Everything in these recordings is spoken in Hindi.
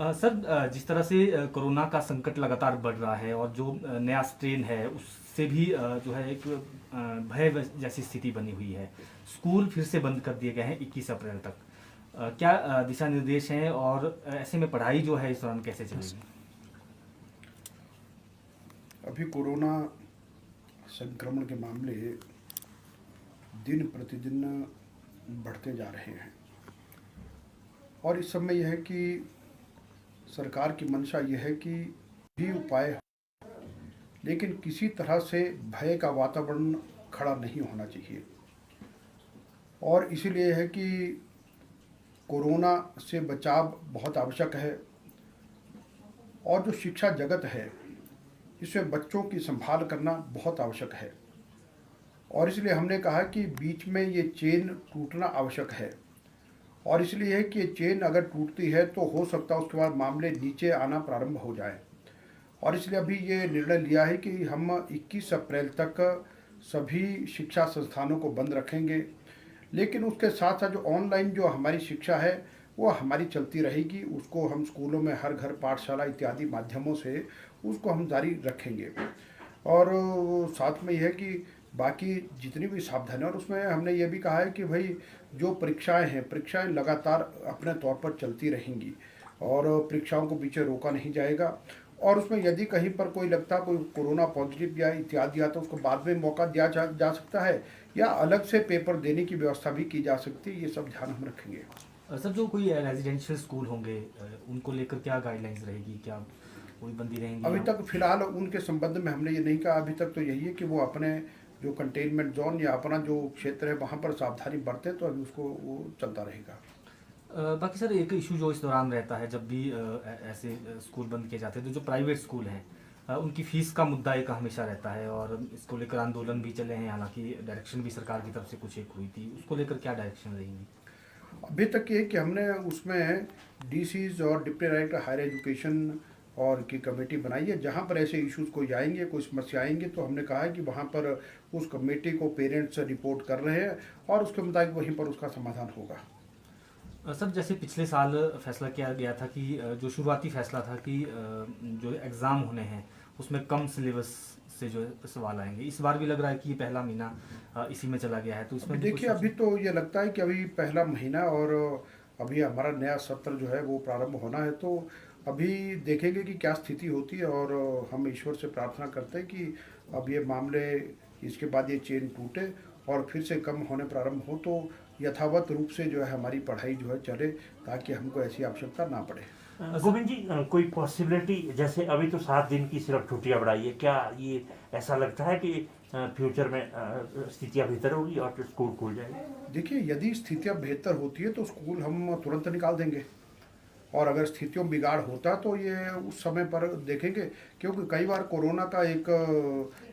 सर, जिस तरह से कोरोना का संकट लगातार बढ़ रहा है और जो नया स्ट्रेन है उससे भी जो है एक भय जैसी स्थिति बनी हुई है। स्कूल फिर से बंद कर दिए गए हैं 21 अप्रैल तक। क्या दिशा निर्देश हैं और ऐसे में पढ़ाई जो है इस दौरान कैसे चलेगी? अभी कोरोना संक्रमण के मामले दिन प्रतिदिन बढ़ते जा रहे हैं और इस समय यह है कि सरकार की मंशा यह है कि भी उपाय, लेकिन किसी तरह से भय का वातावरण खड़ा नहीं होना चाहिए। और इसीलिए है कि कोरोना से बचाव बहुत आवश्यक है और जो शिक्षा जगत है इसमें बच्चों की संभाल करना बहुत आवश्यक है। और इसलिए हमने कहा कि बीच में ये चेन टूटना आवश्यक है और इसलिए है कि ये चेन अगर टूटती है तो हो सकता है उसके बाद मामले नीचे आना प्रारंभ हो जाए। और इसलिए अभी ये निर्णय लिया है कि हम 21 अप्रैल तक सभी शिक्षा संस्थानों को बंद रखेंगे, लेकिन उसके साथ साथ जो ऑनलाइन जो हमारी शिक्षा है वो हमारी चलती रहेगी। उसको हम स्कूलों में हर घर पाठशाला इत्यादि माध्यमों से उसको हम जारी रखेंगे। और साथ में यह है कि बाकी जितनी भी सावधानी, और उसमें हमने ये भी कहा है कि भाई जो परीक्षाएं हैं, परीक्षाएं लगातार अपने तौर पर चलती रहेंगी और परीक्षाओं को पीछे रोका नहीं जाएगा। और उसमें यदि कहीं पर कोई लगता कोई कोरोना पॉजिटिव या इत्यादि आता तो उसको बाद में मौका दिया जा सकता है या अलग से पेपर देने की व्यवस्था भी की जा सकती है। ये सब ध्यान हम रखेंगे। सर, जो कोई रेजिडेंशियल स्कूल होंगे उनको लेकर क्या गाइडलाइंस रहेगी? क्या कोई बंदी रहेंगी? अभी तक फिलहाल उनके संबंध में हमने ये नहीं कहा। अभी तक तो यही है कि वो अपने जो कंटेनमेंट जोन या अपना जो क्षेत्र है वहाँ पर सावधानी बरतें, तो अभी उसको वो चलता रहेगा। बाकी सर, एक इशू जो इस दौरान रहता है जब भी ऐसे स्कूल बंद किए जाते हैं तो जो प्राइवेट स्कूल हैं उनकी फ़ीस का मुद्दा एक हमेशा रहता है और इसको लेकर आंदोलन भी चले हैं। हालांकि डायरेक्शन भी सरकार की तरफ से कुछ एक हुई थी, उसको लेकर क्या डायरेक्शन रहेंगी? अभी तक ये कि हमने उसमें डीसीज और डिप्टी डायरेक्टर हायर एजुकेशन और की कमेटी बनाई है। जहाँ पर ऐसे इश्यूज कोई आएंगे, कोई समस्या आएंगे, तो हमने कहा है कि वहाँ पर उस कमेटी को पेरेंट्स रिपोर्ट कर रहे हैं और उसके मुताबिक वहीं पर उसका समाधान होगा। सर, जैसे पिछले साल फैसला किया गया था कि जो शुरुआती फैसला था कि जो एग्ज़ाम होने हैं उसमें कम सिलेबस से जो सवाल आएंगे, इस बार भी लग रहा है कि ये पहला महीना इसी में चला गया है, तो इसमें देखिए अभी तो ये लगता है कि अभी पहला महीना और अभी हमारा नया सत्र जो है वो प्रारंभ होना है, तो अभी देखेंगे कि क्या स्थिति होती है। और हम ईश्वर से प्रार्थना करते हैं कि अब ये मामले इसके बाद ये चेन टूटे और फिर से कम होने प्रारंभ हो, तो यथावत रूप से जो है हमारी पढ़ाई जो है चले, ताकि हमको ऐसी आवश्यकता ना पड़े। गोविंद जी, कोई पॉसिबिलिटी, जैसे अभी तो 7 दिन की सिर्फ छुट्टियां बढ़ाई है, क्या ये ऐसा लगता है कि फ्यूचर में स्थितियां बेहतर होगी और स्कूल खुल जाएगी? देखिए यदि स्थितियाँ बेहतर होती है तो स्कूल हम तुरंत निकाल देंगे, और अगर स्थितियों में बिगाड़ होता तो ये उस समय पर देखेंगे। क्योंकि कई बार कोरोना का एक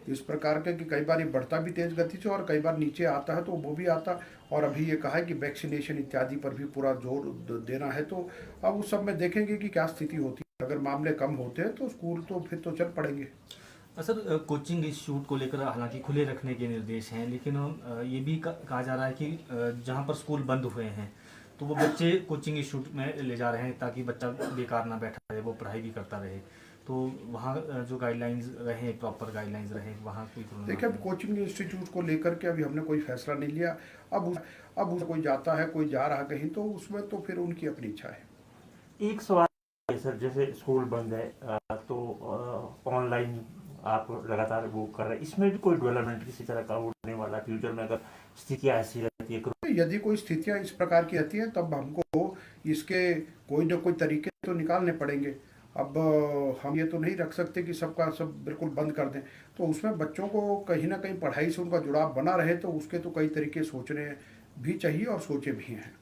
इस प्रकार का कि कई बार ये बढ़ता भी तेज़ गति से और कई बार नीचे आता है, तो वो भी आता। और अभी ये कहा है कि वैक्सीनेशन इत्यादि पर भी पूरा जोर देना है, तो अब उस सब में देखेंगे कि क्या स्थिति होती है। अगर मामले कम होते हैं तो स्कूल तो फिर तो चल पड़ेंगे। सर, कोचिंग इंस्टीट्यूट को लेकर हालांकि खुले रखने के निर्देश हैं, लेकिन ये भी कहा जा रहा है कि जहां पर स्कूल बंद हुए हैं तो वो बच्चे कोचिंग इंस्टीट्यूट में ले जा रहे हैं ताकि बच्चा बेकार ना बैठा रहे, वो पढ़ाई भी करता रहे। तो वहाँ जो गाइडलाइंस रहे, प्रॉपर गाइडलाइंस रहे, वहाँ कोई देखिए अब कोचिंग इंस्टीट्यूट को लेकर के अभी हमने कोई फैसला नहीं लिया। अब कोई जाता है, कोई जा रहा कहीं, तो उसमें तो फिर उनकी अपनी इच्छा है। एक सवाल है सर, जैसे स्कूल बंद है तो ऑनलाइन आप लगातार वो कर रहे हैं, इसमें भी कोई डेवलपमेंट किसी तरह का होने वाला फ्यूचर में अगर स्थितियाँ ऐसी रहती है? यदि कोई स्थितियाँ इस प्रकार की आती हैं तब हमको इसके कोई ना कोई तरीके तो निकालने पड़ेंगे। अब हम ये तो नहीं रख सकते कि सबका सब बिल्कुल बंद कर दें, तो उसमें बच्चों को कहीं ना कहीं पढ़ाई से उनका जुड़ाव बना रहे, तो उसके तो कई तरीके सोचने भी चाहिए और सोचे भी हैं।